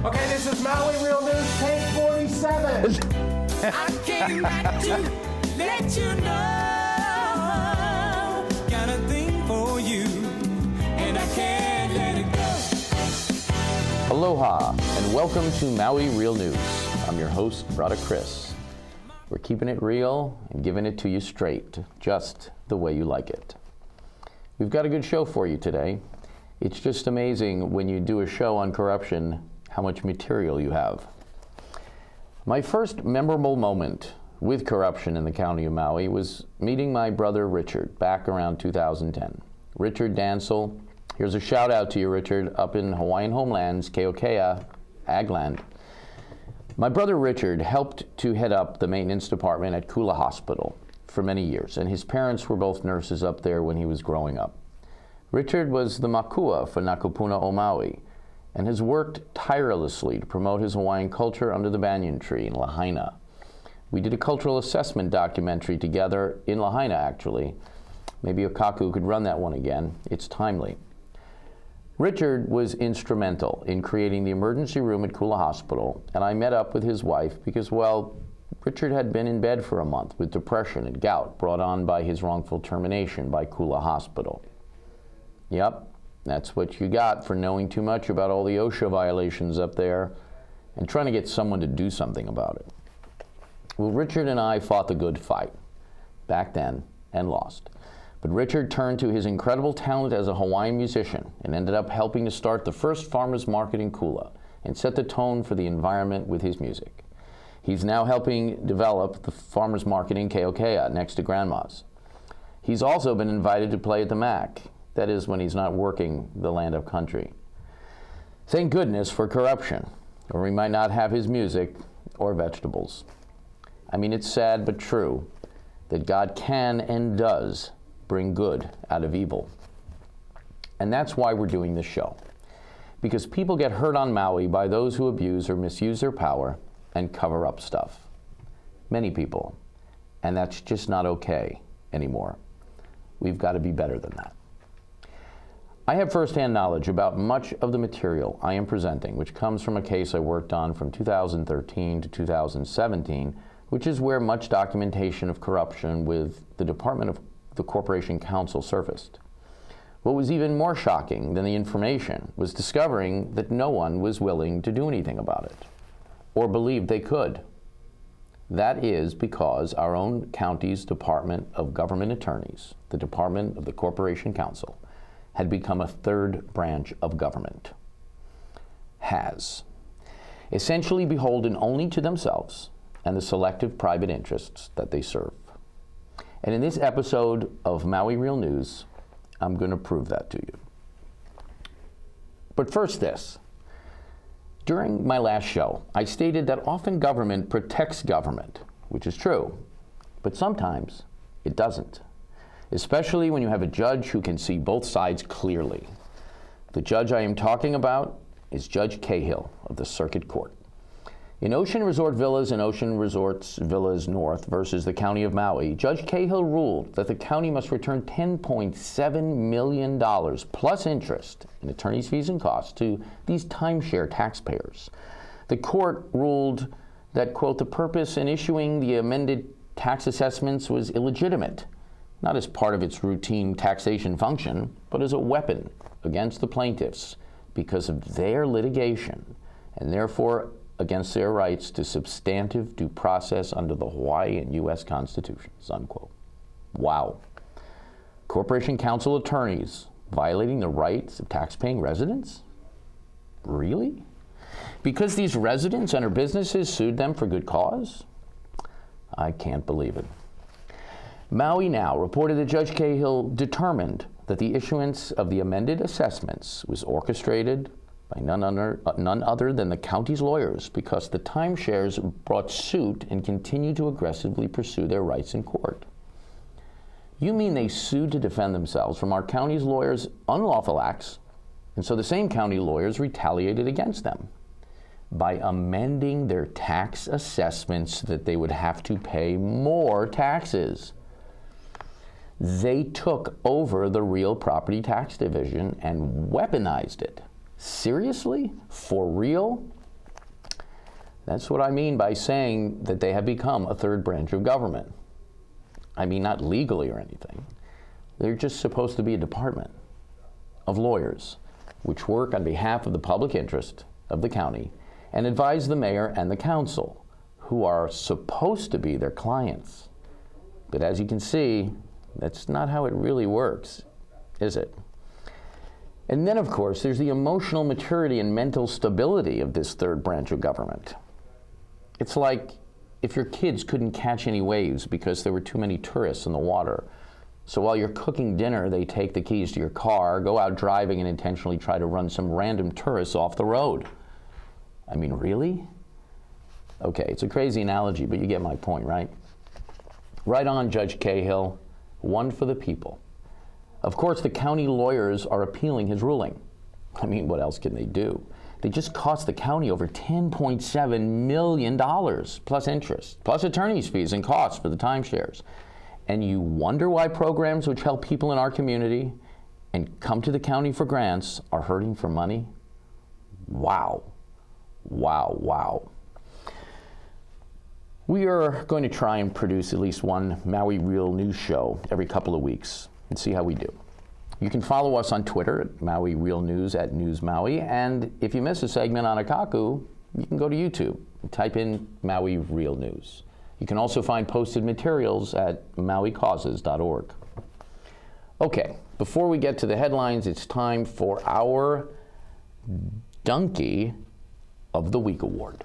Okay, this is Maui Real News, take 47. I came back to let you know. Got a thing for you, and I can't let it go. Aloha, and welcome to Maui Real News. I'm your host, Brother Chris. We're keeping it real and giving it to you straight, just the way you like it. We've got a good show for you today. It's just amazing when you do a show on corruption, how much material you have. My first memorable moment with corruption in the County of Maui was meeting my brother Richard back around 2010. Richard Dansel, here's a shout out to you, Richard, up in Hawaiian homelands, Keokea, Agland. My brother Richard helped to head up the maintenance department at Kula Hospital for many years, and his parents were both nurses up there when he was growing up. Richard was the makua for Nakupuna o Maui, and has worked tirelessly to promote his Hawaiian culture under the banyan tree in Lahaina. We did a cultural assessment documentary together in Lahaina, actually. Maybe Okaku could run that one again. It's timely. Richard was instrumental in creating the emergency room at Kula Hospital, and I met up with his wife because, well, Richard had been in bed for a month with depression and gout brought on by his wrongful termination by Kula Hospital. Yep. That's what you got for knowing too much about all the OSHA violations up there and trying to get someone to do something about it. Well, Richard and I fought the good fight back then and lost. But Richard turned to his incredible talent as a Hawaiian musician and ended up helping to start the first farmers market in Kula and set the tone for the environment with his music. He's now helping develop the farmers market in Keokea next to Grandma's. He's also been invited to play at the MAC. That is, when he's not working the land of country. Thank goodness for corruption, or we might not have his music or vegetables. I mean, it's sad but true that God can and does bring good out of evil. And that's why we're doing this show. Because people get hurt on Maui by those who abuse or misuse their power and cover up stuff. Many people. And that's just not okay anymore. We've got to be better than that. I have firsthand knowledge about much of the material I am presenting, which comes from a case I worked on from 2013 to 2017, which is where much documentation of corruption with the Department of the Corporation Counsel surfaced. What was even more shocking than the information was discovering that no one was willing to do anything about it, or believed they could. That is because our own county's Department of Government Attorneys, the Department of the Corporation Counsel, had become a third branch of government. Has. Essentially beholden only to themselves and the selective private interests that they serve. And in this episode of Maui Real News, I'm going to prove that to you. But first this. During my last show, I stated that often government protects government, which is true, but sometimes it doesn't. Especially when you have a judge who can see both sides clearly. The judge I am talking about is Judge Cahill of the Circuit Court. In Ocean Resort Villas and Ocean Resorts Villas North versus the County of Maui, Judge Cahill ruled that the county must return $10.7 million plus interest in attorney's fees and costs to these timeshare taxpayers. The court ruled that, quote, the purpose in issuing the amended tax assessments was illegitimate, not as part of its routine taxation function, but as a weapon against the plaintiffs because of their litigation, and therefore against their rights to substantive due process under the Hawaii and U.S. constitutions, unquote. Wow. Corporation Counsel attorneys violating the rights of taxpaying residents? Really? Because these residents and their businesses sued them for good cause? I can't believe it. Maui Now reported that Judge Cahill determined that the issuance of the amended assessments was orchestrated by none other than the county's lawyers because the timeshares brought suit and continue to aggressively pursue their rights in court. You mean they sued to defend themselves from our county's lawyers' unlawful acts, and so the same county lawyers retaliated against them by amending their tax assessments so that they would have to pay more taxes. They took over the real property tax division and weaponized it. Seriously? For real? That's what I mean by saying that they have become a third branch of government. I mean, not legally or anything. They're just supposed to be a department of lawyers which work on behalf of the public interest of the county and advise the mayor and the council, who are supposed to be their clients. But as you can see, that's not how it really works, is it? And then, of course, there's the emotional maturity and mental stability of this third branch of government. It's like if your kids couldn't catch any waves because there were too many tourists in the water. So while you're cooking dinner, they take the keys to your car, go out driving, and intentionally try to run some random tourists off the road. I mean, really? Okay, it's a crazy analogy, but you get my point, right? Right on, Judge Cahill. One for the people. Of course, the county lawyers are appealing his ruling. I mean, what else can they do? They just cost the county over $10.7 million, plus interest, plus attorney's fees and costs for the timeshares. And you wonder why programs which help people in our community and come to the county for grants are hurting for money? Wow. Wow, wow. We are going to try and produce at least one Maui Real News show every couple of weeks and see how we do. You can follow us on Twitter at Maui Real News at News Maui, and if you miss a segment on Akaku, you can go to YouTube and type in Maui Real News. You can also find posted materials at mauicauses.org. Okay, before we get to the headlines, it's time for our Donkey of the Week award.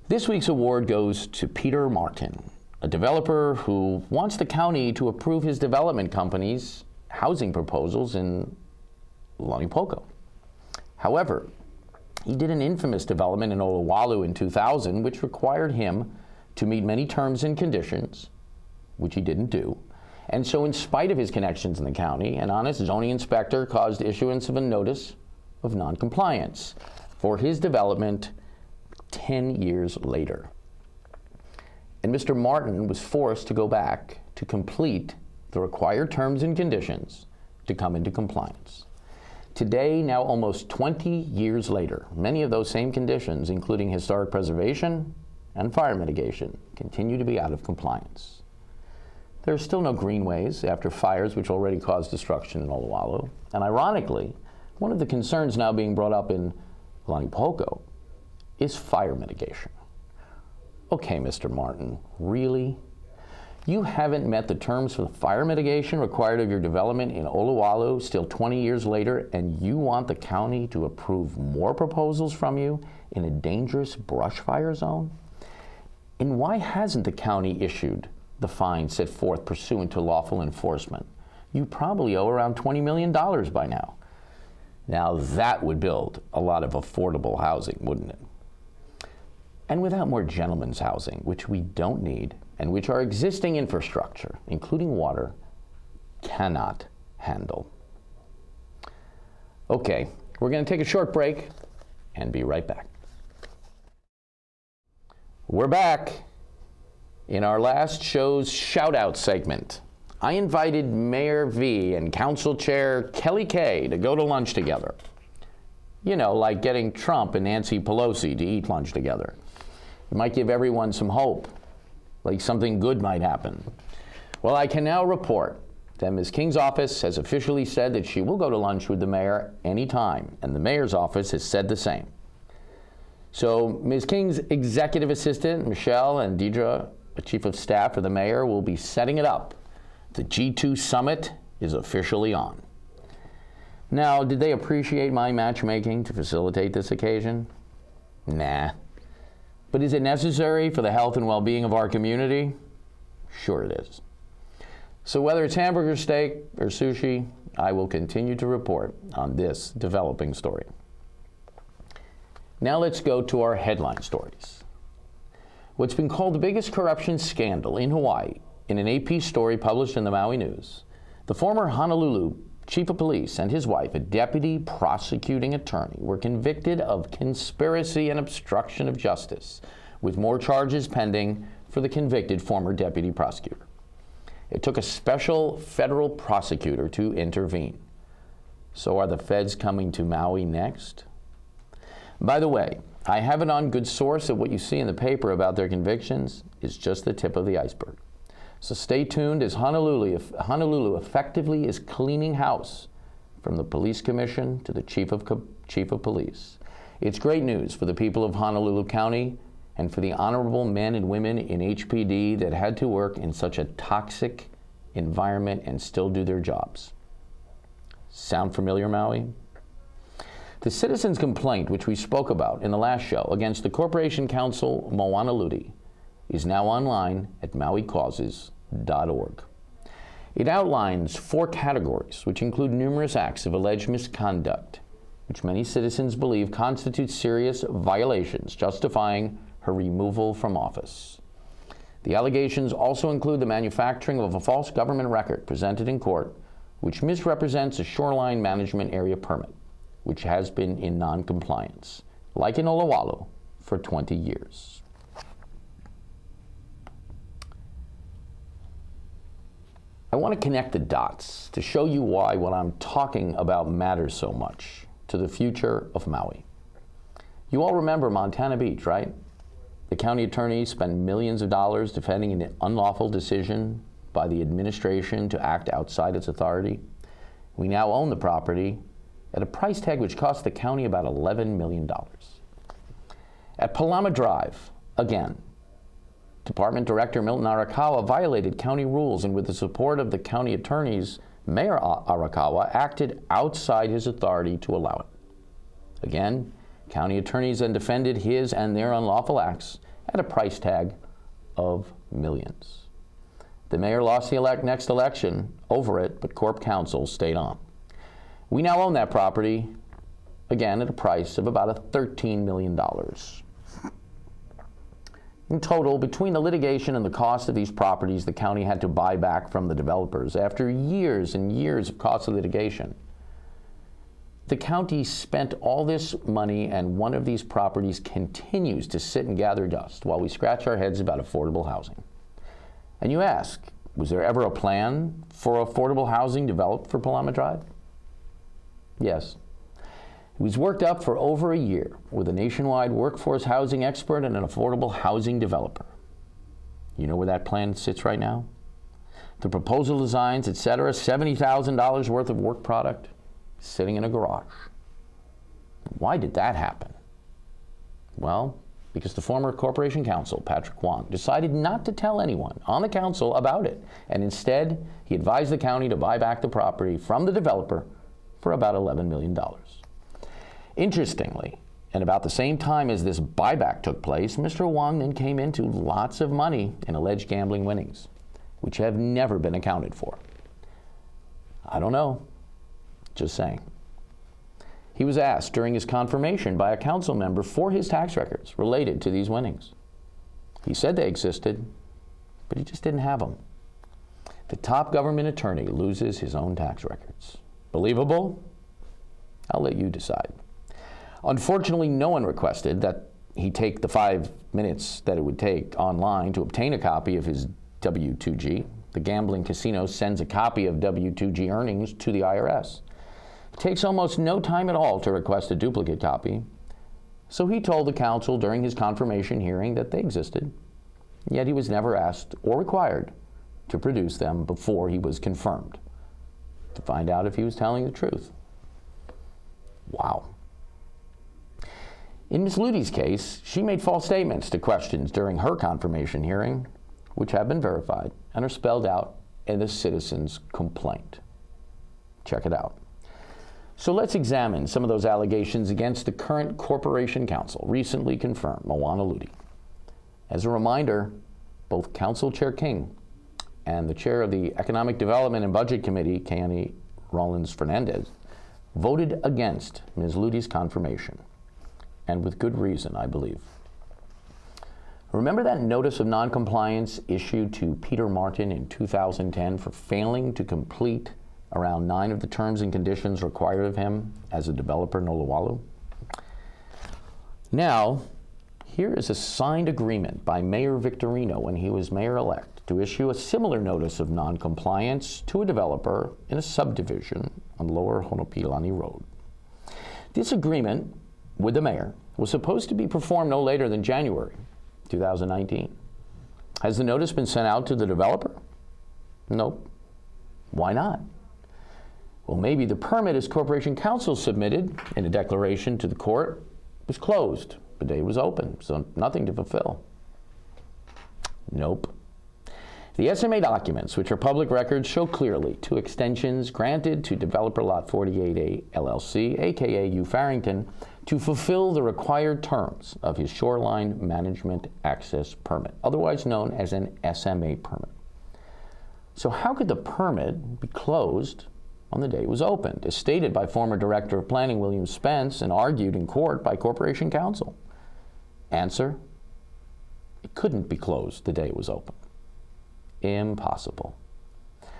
This week's award goes to Peter Martin, a developer who wants the county to approve his development company's housing proposals in Lanipoco. However, he did an infamous development in Olowalu in 2000, which required him to meet many terms and conditions, which he didn't do. And so in spite of his connections in the county, an honest zoning inspector caused issuance of a notice of noncompliance for his development 10 years later. And Mr. Martin was forced to go back to complete the required terms and conditions to come into compliance. Today, now almost 20 years later, many of those same conditions, including historic preservation and fire mitigation, continue to be out of compliance. There are still no greenways after fires which already caused destruction in Olowalu. And ironically, one of the concerns now being brought up in Lanipoco is fire mitigation. Okay, Mr. Martin, really? You haven't met the terms for the fire mitigation required of your development in Olowalu still 20 years later, and you want the county to approve more proposals from you in a dangerous brush fire zone? And why hasn't the county issued the fine set forth pursuant to lawful enforcement? You probably owe around $20 million by now. Now that would build a lot of affordable housing, wouldn't it? And without more gentlemen's housing, which we don't need, and which our existing infrastructure, including water, cannot handle. Okay, we're going to take a short break and be right back. We're back. In our last show's shout-out segment, I invited Mayor V and Council Chair Kelly Kay to go to lunch together. You know, like getting Trump and Nancy Pelosi to eat lunch together. It might give everyone some hope, like something good might happen. Well, I can now report that Ms. King's office has officially said that she will go to lunch with the mayor anytime, and the mayor's office has said the same. So Ms. King's executive assistant, Michelle, and Deidre, the chief of staff for the mayor, will be setting it up. The G2 summit is officially on. Now, did they appreciate my matchmaking to facilitate this occasion? Nah. But is it necessary for the health and well-being of our community? Sure it is. So whether it's hamburger steak or sushi, I will continue to report on this developing story. Now let's go to our headline stories. What's been called the biggest corruption scandal in Hawaii, in an AP story published in the Maui News, the former Honolulu chief of police and his wife, a deputy prosecuting attorney, were convicted of conspiracy and obstruction of justice, with more charges pending for the convicted former deputy prosecutor. It took a special federal prosecutor to intervene. So are the feds coming to Maui next? By the way, I have it on good source that what you see in the paper about their convictions is just the tip of the iceberg. So stay tuned as Honolulu effectively is cleaning house from the police commission to the chief of police. It's great news for the people of Honolulu County and for the honorable men and women in HPD that had to work in such a toxic environment and still do their jobs. Sound familiar, Maui? The citizen's complaint, which we spoke about in the last show, against the Corporation Counsel Moana Lutey, is now online at mauicauses.org. It outlines 4 categories, which include numerous acts of alleged misconduct, which many citizens believe constitute serious violations, justifying her removal from office. The allegations also include the manufacturing of a false government record presented in court, which misrepresents a shoreline management area permit, which has been in non-compliance, like in Olowalu, for 20 years. I want to connect the dots to show you why what I'm talking about matters so much to the future of Maui. You all remember Montana Beach, right? The county attorney spent millions of dollars defending an unlawful decision by the administration to act outside its authority. We now own the property at a price tag which cost the county about $11 million. At Palama Drive, again, Department Director Milton Arakawa violated county rules and with the support of the county attorneys, Mayor Arakawa acted outside his authority to allow it. Again, county attorneys then defended his and their unlawful acts at a price tag of millions. The mayor lost the next election over it, but Corp Counsel stayed on. We now own that property, again at a price of about $13 million. In total, between the litigation and the cost of these properties the county had to buy back from the developers after years and years of costly litigation, the county spent all this money and one of these properties continues to sit and gather dust while we scratch our heads about affordable housing. And you ask, was there ever a plan for affordable housing developed for Palama Drive? Yes. It was worked up for over a year with a nationwide workforce housing expert and an affordable housing developer. You know where that plan sits right now? The proposal designs, etc., $70,000 worth of work product sitting in a garage. Why did that happen? Well, because the former Corporation Counsel, Patrick Wong, decided not to tell anyone on the council about it, and instead he advised the county to buy back the property from the developer for about $11 million. Interestingly, and about the same time as this buyback took place, Mr. Wong then came into lots of money in alleged gambling winnings, which have never been accounted for. I don't know, just saying. He was asked during his confirmation by a council member for his tax records related to these winnings. He said they existed, but he just didn't have them. The top government attorney loses his own tax records. Believable? I'll let you decide. Unfortunately, no one requested that he take the 5 minutes that it would take online to obtain a copy of his W-2G. The gambling casino sends a copy of W-2G earnings to the IRS. It takes almost no time at all to request a duplicate copy. So he told the council during his confirmation hearing that they existed, yet he was never asked or required to produce them before he was confirmed to find out if he was telling the truth. Wow. In Ms. Lutey's case, she made false statements to questions during her confirmation hearing, which have been verified and are spelled out in the citizen's complaint. Check it out. So let's examine some of those allegations against the current Corporation Counsel, recently confirmed, Moana Lutey. As a reminder, both Council Chair King and the chair of the Economic Development and Budget Committee, Keani Rollins-Fernandez, voted against Ms. Lutey's confirmation, and with good reason, I believe. Remember that notice of noncompliance issued to Peter Martin in 2010 for failing to complete around 9 of the terms and conditions required of him as a developer in Olowalu? Now, here is a signed agreement by Mayor Victorino when he was mayor-elect to issue a similar notice of noncompliance to a developer in a subdivision on Lower Honopilani Road. This agreement with the mayor was supposed to be performed no later than January 2019. Has the notice been sent out to the developer? Nope. Why not? Well, maybe the permit as Corporation Counsel submitted in a declaration to the court was closed. The day was open, so nothing to fulfill. Nope. The SMA documents, which are public records, show clearly 2 extensions granted to developer Lot 48A LLC, aka U Farrington, to fulfill the required terms of his Shoreline Management Access Permit, otherwise known as an SMA permit. So how could the permit be closed on the day it was opened, as stated by former Director of Planning William Spence and argued in court by Corporation Counsel? Answer: it couldn't be closed the day it was opened. Impossible.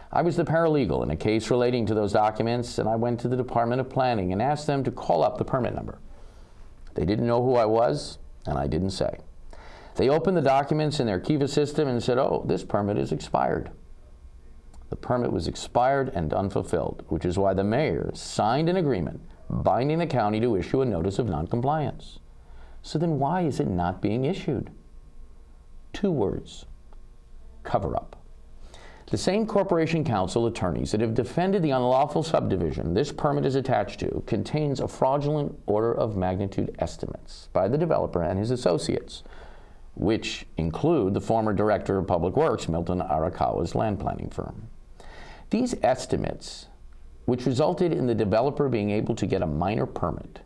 I was the paralegal in a case relating to those documents, and I went to the Department of Planning and asked them to call up the permit number. They didn't know who I was, and I didn't say. They opened the documents in their Kiva system and said, "Oh, this permit is expired." The permit was expired and unfulfilled, which is why the mayor signed an agreement binding the county to issue a notice of noncompliance. So then why is it not being issued? 2 words: cover up. The same Corporation Counsel attorneys that have defended the unlawful subdivision this permit is attached to contains a fraudulent order of magnitude estimates by the developer and his associates, which include the former Director of Public Works, Milton Arakawa's land planning firm. These estimates, which resulted in the developer being able to get a minor permit,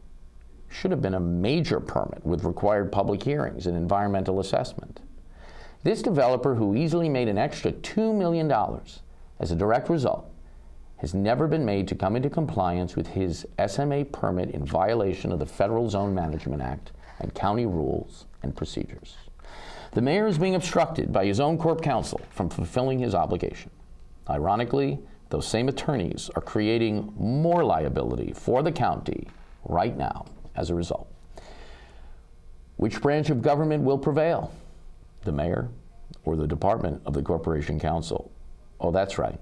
should have been a major permit with required public hearings and environmental assessment. This developer, who easily made an extra $2 million as a direct result, has never been made to come into compliance with his SMA permit in violation of the Federal Zone Management Act and county rules and procedures. The mayor is being obstructed by his own corp counsel from fulfilling his obligation. Ironically, those same attorneys are creating more liability for the county right now as a result. Which branch of government will prevail? The mayor or the department of the Corporation Counsel? Oh, that's right.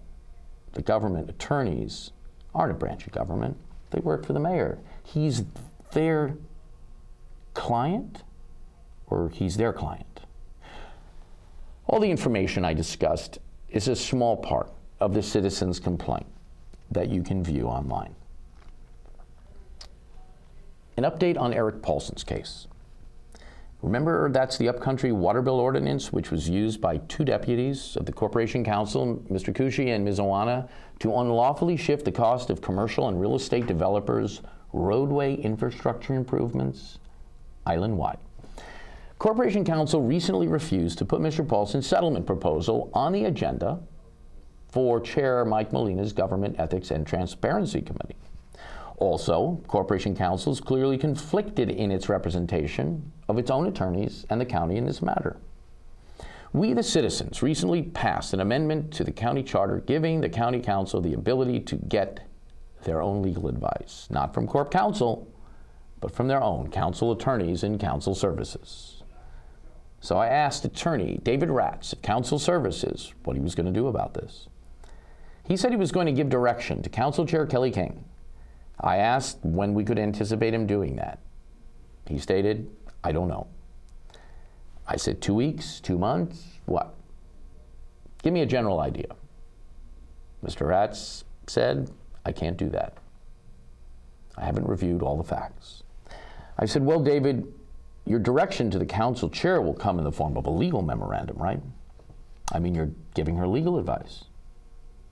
The government attorneys aren't a branch of government. They work for the mayor. He's their client, or he's their client. All the information I discussed is a small part of the citizen's complaint that you can view online. An update on Eric Paulson's case. Remember, that's the upcountry water bill ordinance, which was used by 2 deputies of the Corporation Counsel, Mr. Kushi and Ms. Oana, to unlawfully shift the cost of commercial and real estate developers' roadway infrastructure improvements island-wide. Corporation Counsel recently refused to put Mr. Paulson's settlement proposal on the agenda for Chair Mike Molina's Government Ethics and Transparency Committee. Also, Corporation Counsel is clearly conflicted in its representation of its own attorneys and the county in this matter. We, the citizens, recently passed an amendment to the county charter giving the county council the ability to get their own legal advice, not from Corp Counsel, but from their own council attorneys and council services. So I asked attorney David Ratz of Council Services what he was going to do about this. He said he was going to give direction to Council Chair Kelly King. I asked when we could anticipate him doing that. He stated, "I don't know." I said, 2 weeks, 2 months, what? Give me a general idea. Mr. Ratz said, "I can't do that. I haven't reviewed all the facts." I said, "Well, David, your direction to the council chair will come in the form of a legal memorandum, right? I mean, you're giving her legal advice,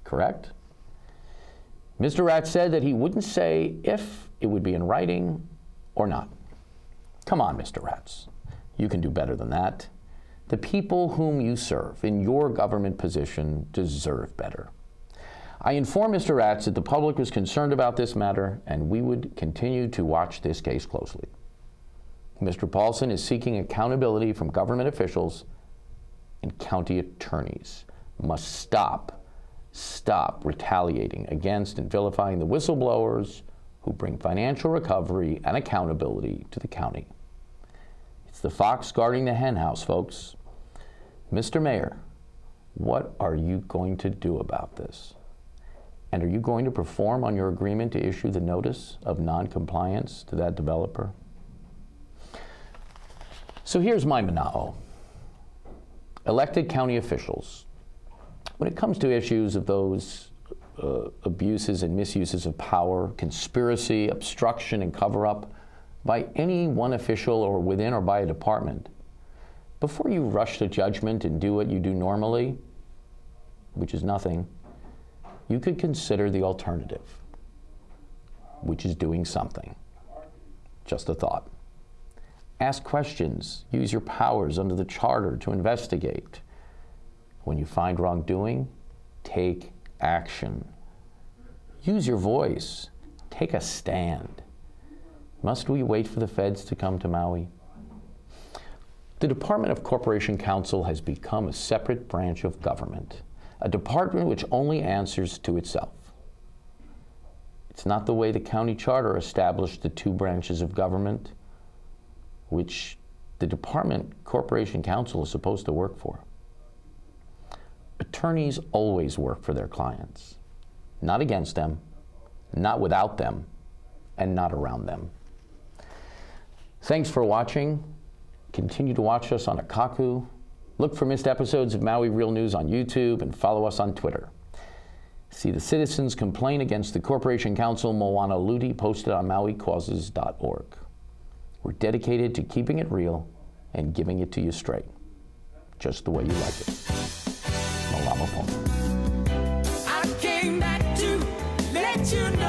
correct?" Mr. Ratz said that he wouldn't say if it would be in writing or not. Come on, Mr. Ratz. You can do better than that. The people whom you serve in your government position deserve better. I informed Mr. Ratz that the public was concerned about this matter and we would continue to watch this case closely. Mr. Paulson is seeking accountability from government officials, and county attorneys must stop retaliating against and vilifying the whistleblowers who bring financial recovery and accountability to the county. It's the fox guarding the hen house, folks. Mr. Mayor, what are you going to do about this? And are you going to perform on your agreement to issue the notice of noncompliance to that developer? So here's my manao. Elected county officials, when it comes to issues of those abuses and misuses of power, conspiracy, obstruction, and cover-up by any one official or within or by a department, before you rush to judgment and do what you do normally, which is nothing, you could consider the alternative, which is doing something. Just a thought. Ask questions. Use your powers under the charter to investigate. When you find wrongdoing, take action. Use your voice. Take a stand. Must we wait for the feds to come to Maui? The Department of Corporation Counsel has become a separate branch of government, a department which only answers to itself. It's not the way the county charter established the two branches of government, which the Department Corporation Counsel is supposed to work for. Attorneys always work for their clients, not against them, not without them, and not around them. Thanks for watching. Continue to watch us on Akaku. Look for missed episodes of Maui Real News on YouTube and follow us on Twitter. See the citizens' complaint against the Corporation Counsel Moana Lutey posted on mauicauses.org. We're dedicated to keeping it real and giving it to you straight, just the way you like it. Malama Pono. I came back to let you know.